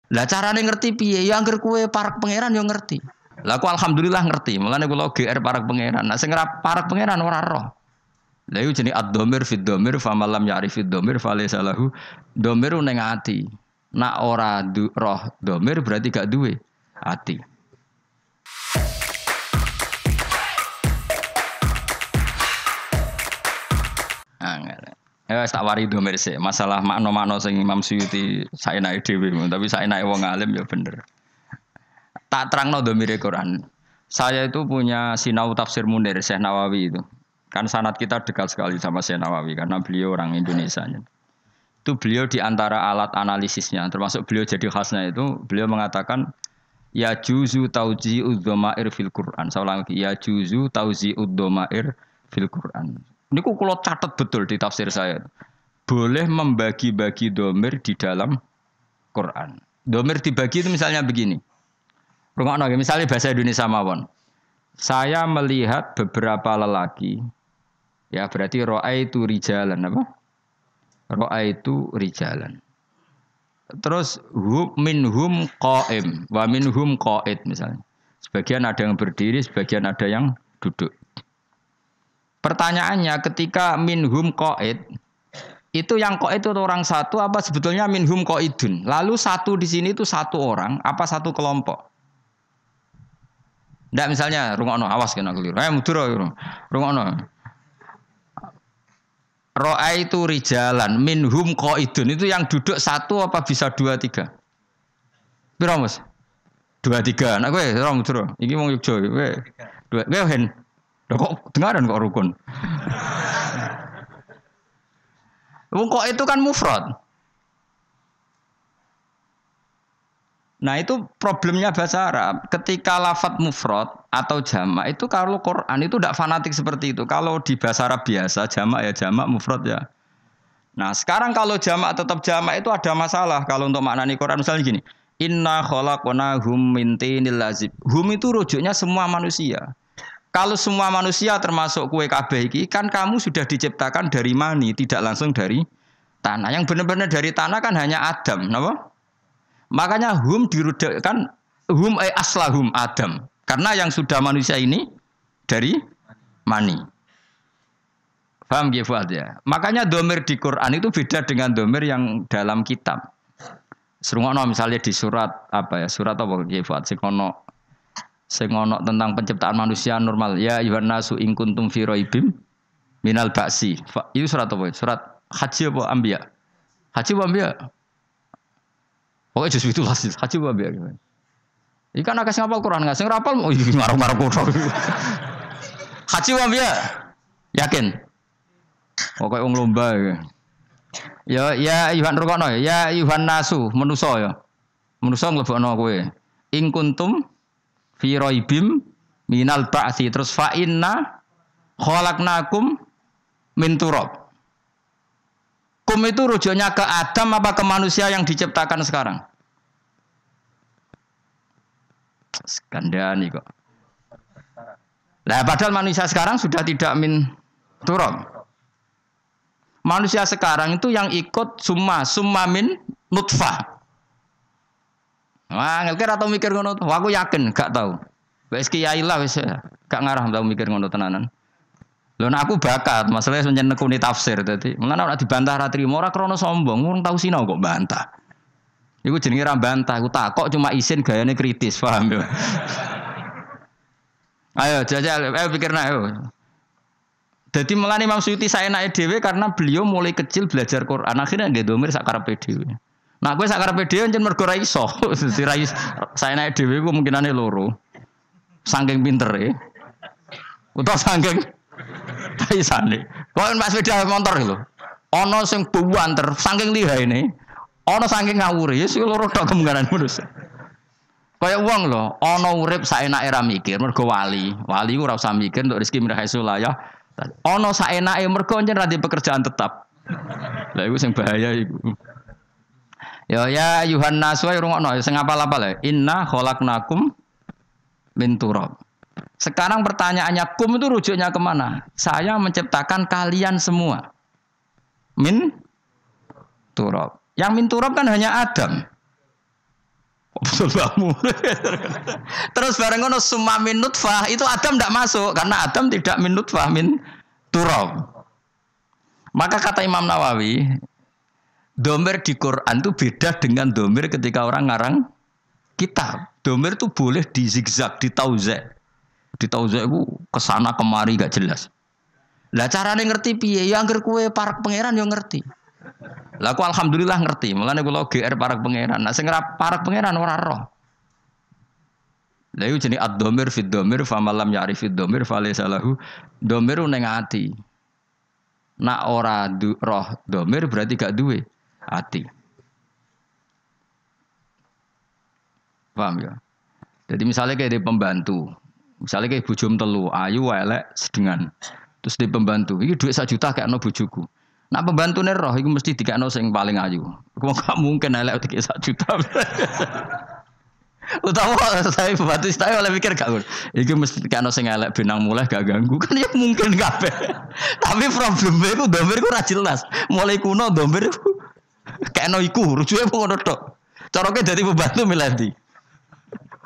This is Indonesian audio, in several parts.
Lah carane ngerti piye? Ya angger kowe parek pangeran yo ngerti. Lah aku alhamdulillah ngerti. Mulane kula GR parek pangeran. Nah sing parek pangeran ora roh. Lah iku jenenge ad-dhamir fid dhamir fa malam ya'rif fid dhamir fa laysa lahu dhamir ning ati. Nak ora roh dhamir berarti gak duwe ati. Ya tak wari dhamir sik. Masalah makna-makna sing Imam Suyuti saenake dhewe, tapi saenake wong alim ya bener. Tak terangno dhamire Quran. Saya itu punya sinau tafsir Munir Syekh Nawawi itu. Kan sanad kita dekat sekali sama Syekh Nawawi karena beliau orang Indonesia. Itu beliau di antara alat analisisnya, termasuk beliau jadi khasnya itu, beliau mengatakan ya juzu tauji'ud dhamair fil Quran. Saya ulang lagi, ya juzu tauji'ud dhamair fil Quran. Ini kula catat betul di tafsir saya. Boleh membagi-bagi dhamir di dalam Quran. Dhamir dibagi itu misalnya begini. Rungokno misalnya bahasa Indonesia mawon. Saya melihat beberapa lelaki. Ya berarti ra'aitu rijalan apa? Ra'aitu rijalan. Terus minhum qa'im wa minhum qa'id misalnya. Sebagian ada yang berdiri, sebagian ada yang duduk. Pertanyaannya ketika minhum qa'id itu yang qa'id itu orang satu apa sebetulnya minhum qa'idun? Lalu satu di sini itu satu orang apa satu kelompok? Ndak misalnya rungokno awas kena keliru. Mudura rungokno. Ra'aitu rijalan minhum qa'idun itu yang duduk satu apa bisa dua tiga? Piro Mas? Dua tiga. Nah kowe ora mudura. Iki wong Yogya kowe. Dua. Kowe hen. Lho kok dengaran kok rukun. Wong kok itu kan mufrad. Nah itu problemnya bahasa Arab. Ketika lafadz mufrad atau jamak itu kalau Quran itu tidak fanatik seperti itu. Kalau di bahasa Arab biasa jamak ya jamak, mufrad ya. Nah sekarang kalau jamak tetap jamak itu ada masalah. Kalau untuk maknani Quran misalnya gini. Inna khalaqnahum min tinil lazib. Hum itu rujuknya semua manusia. Kalau semua manusia termasuk kue kabeh iki kan kamu sudah diciptakan dari mani, tidak langsung dari tanah. Yang benar-benar dari tanah kan hanya Adam, napa? Makanya hum dirudukkan hum aslahum Adam. Karena yang sudah manusia ini dari mani. Paham ya Fuad ya? Makanya domir di Quran itu beda dengan domir yang dalam kitab. Serungono misalnya di surat apa ya? Surat apa ya Fuad? Sing ono tentang penciptaan manusia normal ya ayyuhan nasu in kuntum fi raibim minal ba'si. Itu surat apa? Surat Haji apa Anbiya? Haji apa Anbiya? Pokoknya justru itu Haji apa Anbiya gitu. Ikan agak sing hafal Quran enggak sing rapal oh iki ngarep-ngarep kok. Haji apa Anbiya? Yakin? Pokoknya wong lomba ya. Ya ayyuhan rukono ya ayyuhan nasu manusa ya. Manusa mlebokno kowe. In kuntum fi raibim minal ba'tsi terus fa inna khalaqnakum min turab. Kum itu rujuknya ke Adam apa ke manusia yang diciptakan sekarang? Skandani kok. Lah padahal manusia sekarang sudah tidak min turab. Manusia sekarang itu yang ikut summa min nutfah. Wah, ngelkir atau mikir ngono? Wah, aku yakin, gak tahu. Wes kiai lah wes gak ngarah tahu mikir ngono tenanan. Lho nek aku bakat, masalahnya semenjak nekuni tafsir dadi. Mulane ora dibantah ra trimo, ora krana sombong, wong tau sinau kok bantah. Iku jenenge ra bantah, aku takok cuma isin gayane kritis, paham ya? Ayo jajal, ayo pikirna ayo. Dadi mulane Imam Suyuti saenake dhewe karena beliau mulai kecil belajar Quran, akhirnya nggih domir sak karepe dhewe. Nah, gue sak karepe dhewe njen mergo ra iso. Saenake dhewe ku kemungkinane loro. Saking pintere. Utawa saking taisane. Kok Mas sepeda motor lho. Ana sing buwanter saking lihaine, ana saking ngawure, ya sing loro tok kemungkinan manusia. Kaya wong lho, ana urip saenake ra mikir mergo wali. Wali ku ora usah mikir untuk rezeki min haitsu la ya. Ana saenake mergo njen ra di pekerjaan tetap. Lah iku sing bahaya iku. Ya Yuhannas wae rungokno sing apal-apal ya. Inna khalaqnakum min turab. Sekarang pertanyaannya kum itu rujuknya kemana? Saya menciptakan kalian semua. Min turab. Yang min turab kan hanya Adam. Betul kamu. Terus bareng ngono summa min nutfah itu Adam tidak masuk karena Adam tidak min nutfah min turab. Maka kata Imam Nawawi, domir di Quran itu beda dengan domir ketika orang ngarang kitab. Domir itu boleh di zigzag, di tauzek. Di tauzek itu kesana kemari gak jelas. Lah carane ngerti piye? Ya angger kowe parak pangeran yo ngerti. Lah aku alhamdulillah ngerti. Mulane kula GR parak pangeran. Nah sing parak pangeran ora roh. Lah iku jenenge ad-dhamir fid dhamir fa malam ya'rifid dhamir fa laysa lahu dhamir ning ati. Nak ora roh dhamir berarti gak duwe ati. Paham ya? Jadi misalnya kayak di pembantu. Misalnya kayak bujum telu, ayu elek sedengan. Terus di pembantu, ini duit 1 juta kayak no bujuku. Nah pembantu nih roh, itu mesti dikasih sing paling ayu. Kau gak mungkin elek tiga 1 juta. Utawa saya pembantu saya oleh mikir gak, itu mesti dikasih sing elek benang mulai gak ganggu kan ya mungkin gak. Tapi problemnya itu domir itu jelas. Mulai kuno domir itu kayak no iku, rujuknya pun ngono tok. Coroknya dari pembantu miladi.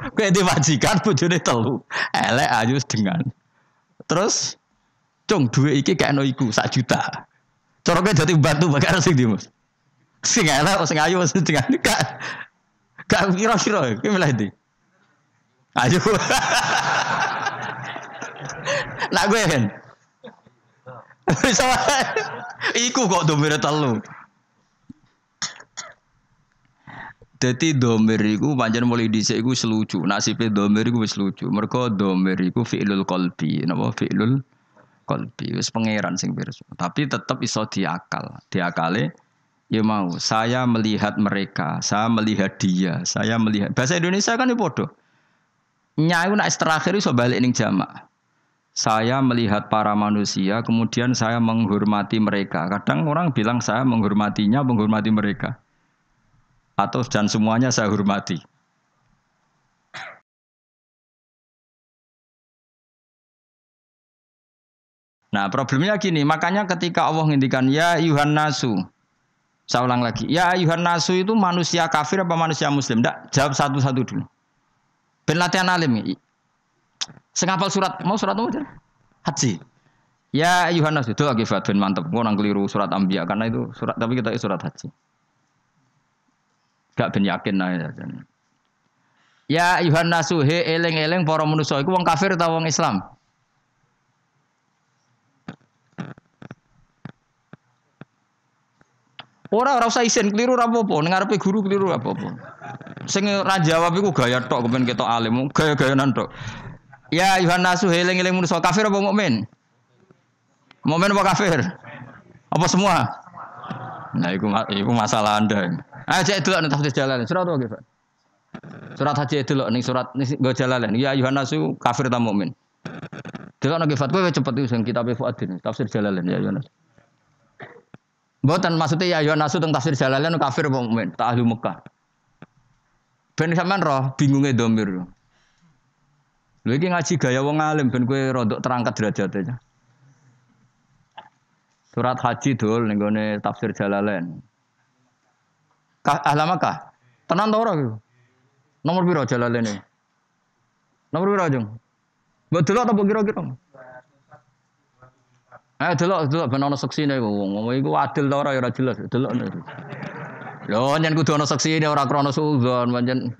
Kayak diwajikan bojone telu, elek ayu sedengan. Terus, cung duit iki kayak no iku 1 juta. Coroknya jadi bantu bakal sing di Mas. Sing elek sing ayu sing dengan gak kira-kira iki milih ndi? Ayo. Lah gue kan. Iku kok domire telu. Dadi domir iku pancen mulai dhisik iku selucu. Nasibe domir iku wis lucu. Mergo domir iku fi'lul qalbi. Napa fi'lul qalbi wis pangeran sing pirsa. Tapi tetep iso diakal. Diakale ya mau saya melihat mereka, saya melihat dia, saya melihat. Bahasa Indonesia kan padha. Nyai nek terakhir iso balik ning jamak. Saya melihat para manusia, kemudian saya menghormati mereka. Kadang orang bilang saya menghormatinya, menghormati mereka. Atau dan semuanya saya hormati. Nah problemnya gini, makanya ketika Allah ngendikan ya ayuhan nasu, saya ulang lagi, ya ayuhan nasu itu manusia kafir apa manusia muslim? Nggak, jawab satu-satu dulu. Ben latihan alim. Sing hafal surat, mau surat apa aja? Haji. Ya ayuhan nasu, itu lagi ben mantep. Gua nang keliru surat Anbiya karena itu surat, tapi kita surat haji. Gak ben yakin aja. Ya ayuhan nasu he eling-eling para manusa iku wong kafir atau wong Islam? Ora usah isin keliru ora apa-apa, ning ngarepe guru keliru ora apa-apa. Sing ra jawab iku gaya tok kepen ketok alim, gaya-gayanan tok. Ya ayuhan nasu he eling-eling manusa kafir apa mukmin? Mukmin apa kafir? Apa semua? Nah iku masalah Anda. Cek delok ning tafsir Jalalain. Surat apa, Pak? Surat Haji delok ning surat nggo Jalalain. Ya ayuhan nasu kafir ta mukmin. Delok nang fatwa kowe cepet iki sing kitab Fuadin, tafsir Jalalain ya ayuhan nasu. Mboten maksudnya ya ayuhan nasu teng tafsir Jalalain kafir apa mukmin? Ta ahli Mekah. Ben sampean roh bingunge domir. Lha iki ngaji gaya wong alim ben kowe rodok terangkat derajate. Surat Haji dol ning gone tafsir Jalalain. Ahlamaka. Tenan ta ora iku? Nomor piro Jalalain? Nomor piro, Jung? Mbok delok ta mbok kira-kira? Delok ben ana seksine iku. Wong iku adil ta ora ya ora jelas. Delok. Lho, nyen kudu ana seksine ora krana suudzon pancen.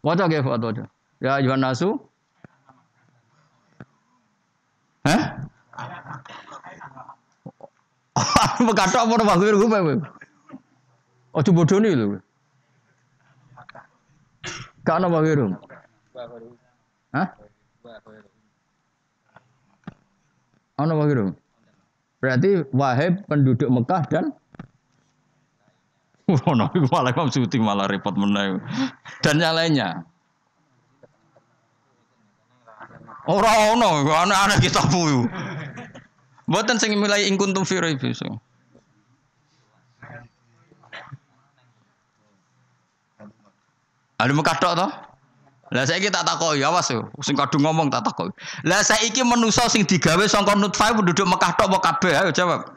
Waca ge foto aja. Ya ayuhan nasu. Hah? Mekathok apa ora bagus kowe. Ojo bodoni lho. Gak ana wae rum. Hah? Ana wae rum. Berarti Wahib penduduk Mekah dan ono iku malah Imam Suyuti malah repot meneh. Dan yang lainnya. Ora ono, ana kitabmu. Mboten sing milai ing kuntum fi raibih. Ada Mekah tok to? Lah saiki tak takoki, awas yo. Sing kadung ngomong tak takoki. Lah saiki manusa sing digawe saka nutfah penduduk Mekah tok apa kabeh? Ayo jawab.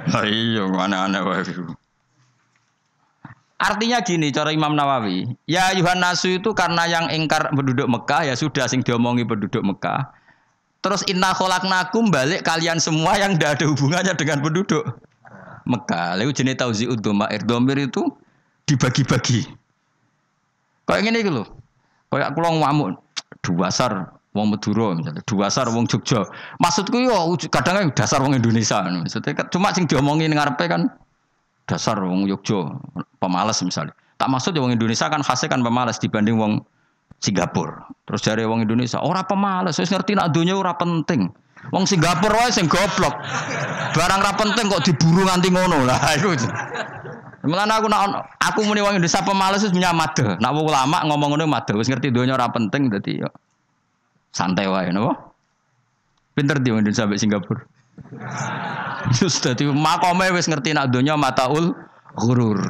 Lah iya, aneh-aneh wae iku. Artinya gini, cara Imam Nawawi. Ya Yuhan Nasu itu karena yang ingkar penduduk Mekah, ya sudah sing diomongi penduduk Mekah. Terus inna kholaknakum balik kalian semua yang tidak ada hubungannya dengan penduduk Mekah. Lalu jenis tauzi'ud domair. Domir itu dibagi-bagi. Kayak gini gitu loh. Kayak kulo ngamuk. Dua sar wong Madura misalnya. Dua sar wong Jogja. Maksudku yo kadang dasar wong Indonesia. Maksudnya cuma sing diomongin ngarepe kan dasar wong Jogja, pemalas misalnya. Tak maksud ya wong Indonesia kan khasnya kan pemalas dibanding wong Singapura. Terus dari wong Indonesia, ora pemalas, wis ngerti nak donya ora penting. Wong Singapura wae sing goblok. Barang ora penting kok diburu nganti ngono lah iku. Mulane aku muni wong Indonesia pemalas wis nyamade. Nak wong ulama ngomong ngono made wis ngerti donya ora penting dadi yo santai wae napa? Pinter di wong Indonesia sampai Singapura. Just dadi makome wis ngerti nak donya mataul ghurur.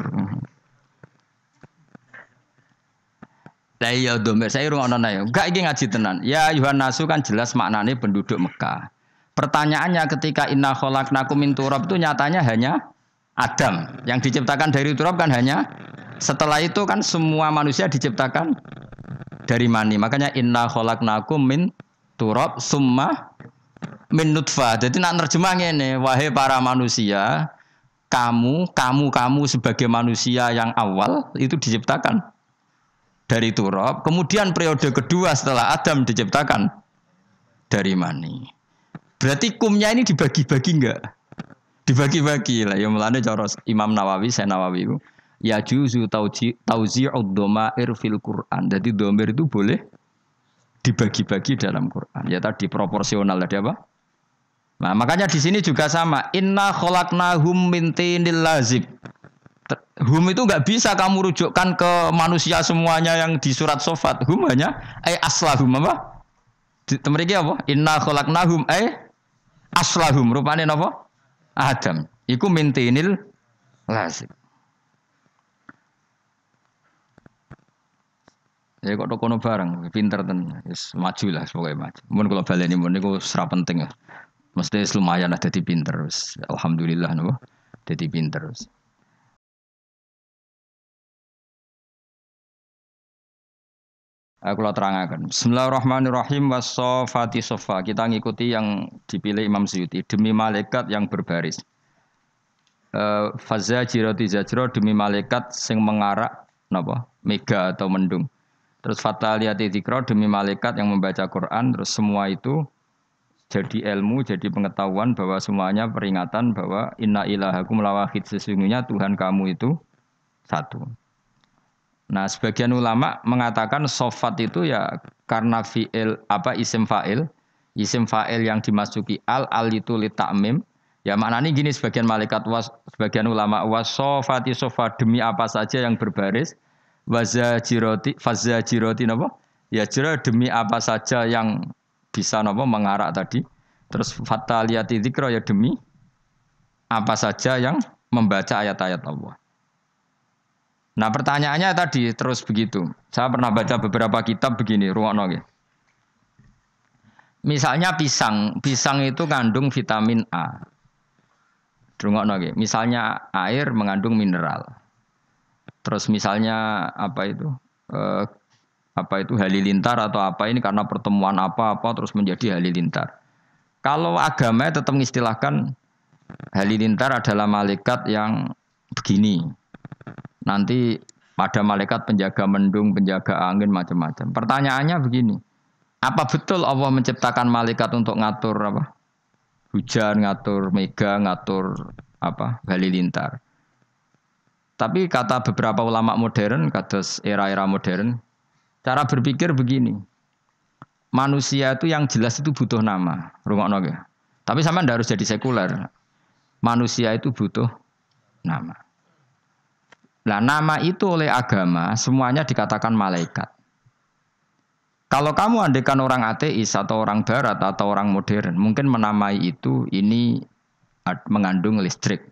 Lah iya domir saya rungokno ae. Enggak iki ngaji tenan. Ya Yuhan Nasu kan jelas maknane penduduk Mekah. Pertanyaannya ketika inna khalaqnakum min turab itu nyatanya hanya Adam. Yang diciptakan dari turab kan hanya setelah itu kan semua manusia diciptakan dari mani. Makanya inna khalaqnakum min turab summa min nutfah. Jadi nak nerjemah ngene, wahai para manusia, kamu sebagai manusia yang awal itu diciptakan dari turab. Kemudian periode kedua setelah Adam diciptakan dari mani. Berarti kumnya ini dibagi-bagi enggak? Dibagi-bagi lah. Ya mulane cara Imam Nawawi, saya Nawawi itu ya juzu tauzi'ud dhamair fil Quran. Jadi dhamir itu boleh dibagi-bagi dalam Quran. Ya tadi proporsional tadi apa? Nah, makanya di sini juga sama. Inna khalaqnahum min tinil lazib. Hum itu enggak bisa kamu rujukkan ke manusia semuanya yang di surat Shofat. Hum hanya aslahum apa? Mriki apa? Inna khalaqnahum aslahum. Rupane napa? Adam. Iku min tinil lazib. Ya kok kono bareng, pinter tenan. Wis maju lah pokoke maju. Mun kula baleni mun niku ora penting ya. Mesti lumayan lah dadi pinter wis. Alhamdulillah napa? Dadi pinter wis. Aku terangkan. Bismillahirrahmanirrahim. Wassofati sofa. Kita ngikuti yang dipilih Imam Suyuti. Demi malaikat yang berbaris. Fazza jiroti zajro demi malaikat sing mengarak napa? Mega atau mendung. Terus fataliyati dzikra demi malaikat yang membaca Quran. Terus semua itu jadi ilmu, jadi pengetahuan bahwa semuanya peringatan bahwa inna ilahakum lawahid, sesungguhnya Tuhan kamu itu satu. Nah, sebagian ulama mengatakan sofat itu ya karena fi'il isim fa'il yang dimasuki al itu li ta'mim. Ya maknanya gini sebagian malaikat sebagian ulama sofati sofa demi apa saja yang berbaris fazajiroti napa? Ya jira demi apa saja yang bisa napa mengarak tadi. Terus fataliyati dzikra ya demi apa saja yang membaca ayat-ayat Allah. Nah pertanyaannya tadi terus begitu. Saya pernah baca beberapa kitab begini, rungokno nggih. Misalnya pisang itu kandung vitamin A. Rungokno nggih. Misalnya air mengandung mineral. Terus misalnya apa itu halilintar atau apa ini karena pertemuan apa-apa terus menjadi halilintar. Kalau agama tetap mengistilahkan halilintar adalah malaikat yang begini. Nanti ada malaikat penjaga mendung, penjaga angin, macam-macam. Pertanyaannya begini, apa betul Allah menciptakan malaikat untuk ngatur apa? Hujan, ngatur mega, ngatur apa? Halilintar. Tapi kata beberapa ulama modern, kados era-era modern, cara berpikir begini, manusia itu yang jelas itu butuh nama, rungokno nggih. Tapi sama ndak harus jadi sekuler. Manusia itu butuh nama. Nah, nama itu oleh agama semuanya dikatakan malaikat. Kalau kamu andaikan orang ateis atau orang barat atau orang modern, mungkin menamai itu ini mengandung listrik.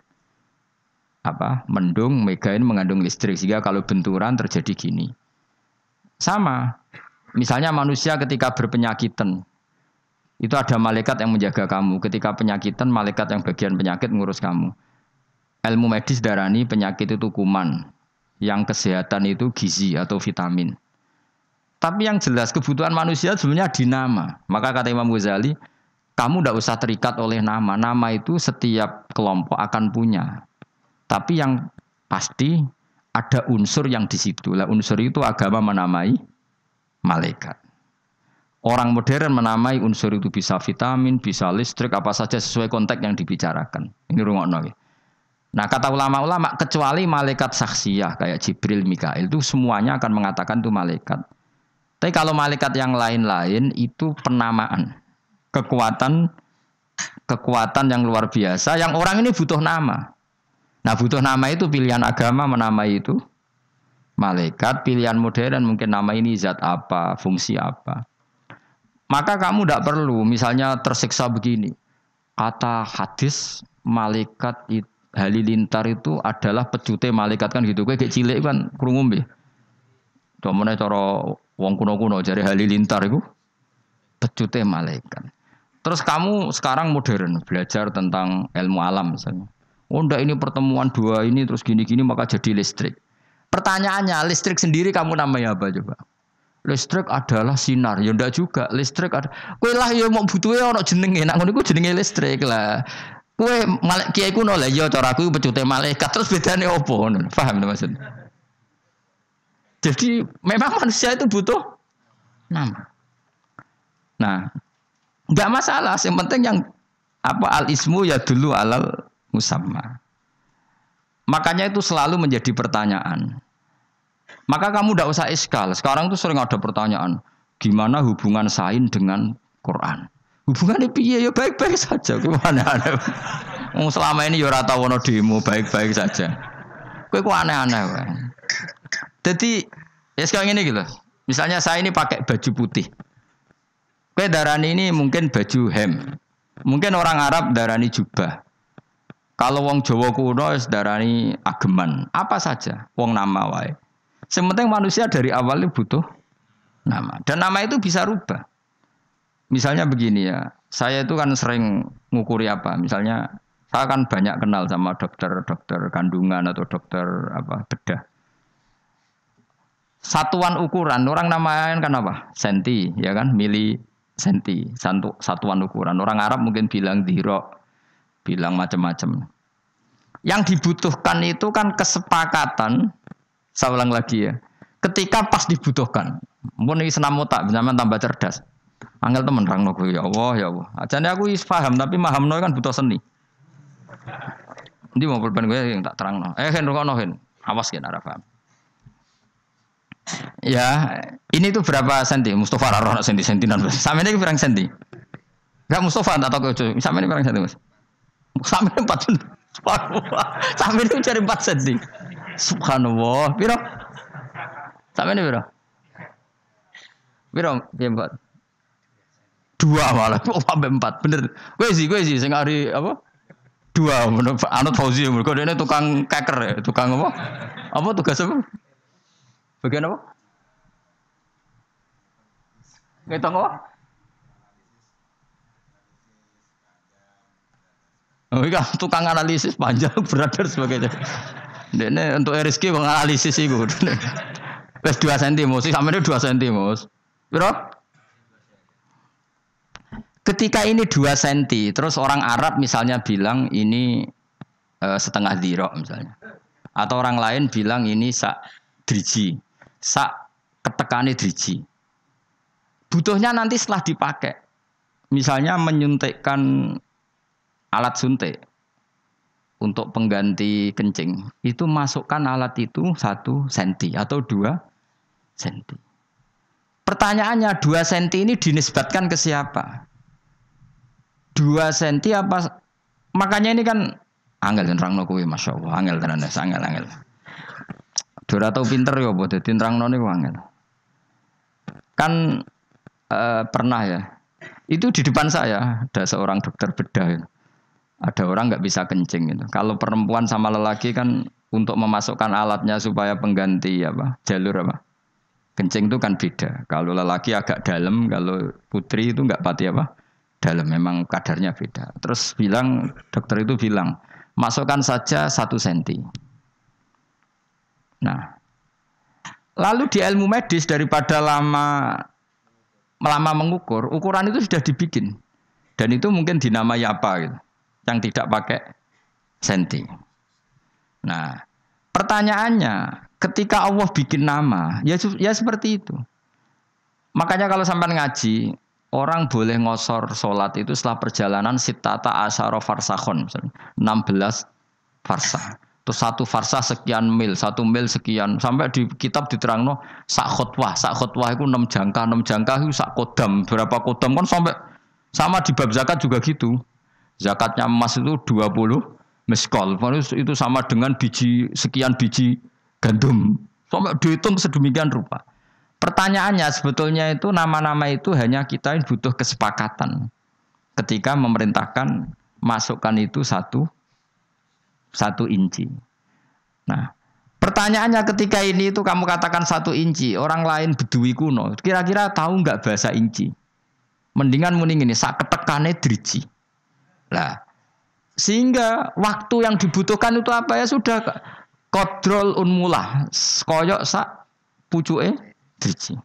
Mendung, mega ini mengandung listrik sehingga kalau benturan terjadi gini. Sama. Misalnya manusia ketika berpenyakitan, itu ada malaikat yang menjaga kamu. Ketika penyakitan, malaikat yang bagian penyakit ngurus kamu. Ilmu medis darani penyakit itu kuman. yang kesehatan itu gizi atau vitamin. Tapi yang jelas kebutuhan manusia sebenarnya di nama. Maka kata Imam Ghazali, kamu tidak usah terikat oleh nama. Nama itu setiap kelompok akan punya. Tapi yang pasti ada unsur yang di situ. Lah unsur itu agama menamai malaikat. Orang modern menamai unsur itu bisa vitamin, bisa listrik, apa saja sesuai konteks yang dibicarakan. Ini rungokno. Nah kata ulama-ulama, kecuali malaikat saksiyah kayak Jibril, Mikail itu semuanya akan mengatakan itu malaikat. Tapi kalau malaikat yang lain-lain itu penamaan, kekuatan yang luar biasa. Yang orang ini butuh nama. Nah butuh nama itu pilihan agama menamai itu malaikat. Pilihan modern mungkin nama ini zat apa, fungsi apa. Maka kamu tidak perlu misalnya tersiksa begini. Kata hadis malaikat halilintar itu adalah pecute malaikat kan gitu. Kayak cilik kan krungu nggih. Domone cara wong kuno-kuno jare halilintar itu pecute malaikat. Terus kamu sekarang modern belajar tentang ilmu alam misalnya. Oh ndak ini pertemuan dua ini terus gini-gini maka jadi listrik. Pertanyaannya listrik sendiri kamu namanya apa coba? Listrik adalah sinar, ya ndak juga. Listrik ada. Kowe lah ya mau butuhe ana jenenge, nek ngono iku jenenge listrik lah. Kowe malaikat kiai kuno lah ya cara aku pecute malaikat terus bedane opo ngono. Paham to maksud? Jadi memang manusia itu butuh nama. Nah, enggak masalah, yang penting yang apa al-ismu ya dulu alal musamma. Makanya itu selalu menjadi pertanyaan. Maka kamu tidak usah iskal. Sekarang tuh sering ada pertanyaan, gimana hubungan sain dengan Quran? Hubungannya piye ya baik-baik saja. Gimana aneh? Selama ini ya ora tau ono demo baik-baik saja. Kowe ku aneh-aneh wae. Jadi ya sekarang ini gitu. Misalnya saya ini pakai baju putih. Kowe darani ini mungkin baju hem. Mungkin orang Arab darani jubah. Kalau wong Jawa kuno darani ageman. Apa saja, wong nama wae. Sementing manusia dari awalnya butuh nama. Dan nama itu bisa rubah. Misalnya begini ya, saya itu kan sering ngukuri apa. Misalnya saya kan banyak kenal sama dokter kandungan atau dokter apa bedah. Satuan ukuran, orang namain kan apa? Senti, ya kan? Mili senti, satuan ukuran. Orang Arab mungkin bilang dirok, bilang macam-macam. Yang dibutuhkan itu kan kesepakatan. Saya ulang lagi ya. Ketika pas dibutuhkan. Mun iki senam otak, zaman tambah cerdas. Angel temen rangno kowe ya Allah ya Allah. Ajane aku wis paham tapi mahamno kan butuh seni. Ndi mau pulpen kowe yang tak terangno. Hen rungokno hen. Awas gen ora paham. Ya, ini tuh berapa senti? Mustafa ora ono senti-sentinan. Samene iki pirang senti? Enggak Mustafa tak toko ojo. Samene pirang senti, Mas? Samene 4 senti. Samene cari 4 senti. Subhanallah, piro? Sampe ini piro? Piro? Piye, 2 malah, kok sampe 4, bener. Kowe sih sing ari apa? 2, anut Fauzi, mergo dene tukang keker ya, tukang apa? Apa tugas apa? Bagian apa? Ngitung apa? Oh iya, tukang analisis panjang, berat dan sebagainya. Dene untuk RSK menganalisis iku. Wes 2 cm, mesti sampe 2 cm, Mas. Piro? Ketika ini 2 cm, terus orang Arab misalnya bilang ini setengah dirok misalnya. Atau orang lain bilang ini sak driji. Sak ketekane driji. Butuhnya nanti setelah dipakai. Misalnya menyuntikkan alat suntik. Untuk pengganti kencing, itu masukkan alat itu 1 cm atau 2 cm. Pertanyaannya 2 cm ini dinisbatkan ke siapa? 2 cm apa? Makanya ini kan angel nerangno kuwi masyaallah, angel tenan angel. Dora tau pinter ya apa dadi nerangno niku angel. Kan pernah ya. Itu di depan saya ada seorang dokter bedah ya. Ada orang nggak bisa kencing gitu. Kalau perempuan sama lelaki kan untuk memasukkan alatnya supaya pengganti apa jalur apa kencing itu kan beda. Kalau lelaki agak dalam, kalau putri itu nggak pati apa dalam. Memang kadarnya beda. Terus dokter itu bilang masukkan saja 1 cm. Nah, lalu di ilmu medis daripada lama mengukur, ukuran itu sudah dibikin. Dan itu mungkin dinamai apa gitu, yang tidak pakai senti. Nah, pertanyaannya, ketika Allah bikin nama, ya seperti itu. Makanya kalau sampai ngaji, orang boleh ngosor sholat itu setelah perjalanan sitata asyara farsakhon, 16 farsah. Terus satu farsah sekian mil, 1 mil sekian. Sampai di kitab diterangno sak khutwah itu 6 jangka itu sak kodam. Berapa kodam kan sampai sama di bab zakat juga gitu. Zakatnya emas itu 20 miskol. Itu sama dengan sekian biji gandum. Sampai dihitung sedemikian rupa. Pertanyaannya sebetulnya itu nama-nama itu hanya kita butuh kesepakatan. Ketika memerintahkan masukkan itu satu inci. Nah, pertanyaannya ketika ini itu kamu katakan 1 inci, orang lain bedui kuno, kira-kira tahu nggak bahasa inci? Mendingan mending ini sak ketekane driji. Lah, sehingga waktu yang dibutuhkan itu apa ya sudah kodrol unmulah, koyok sak pucuke driji.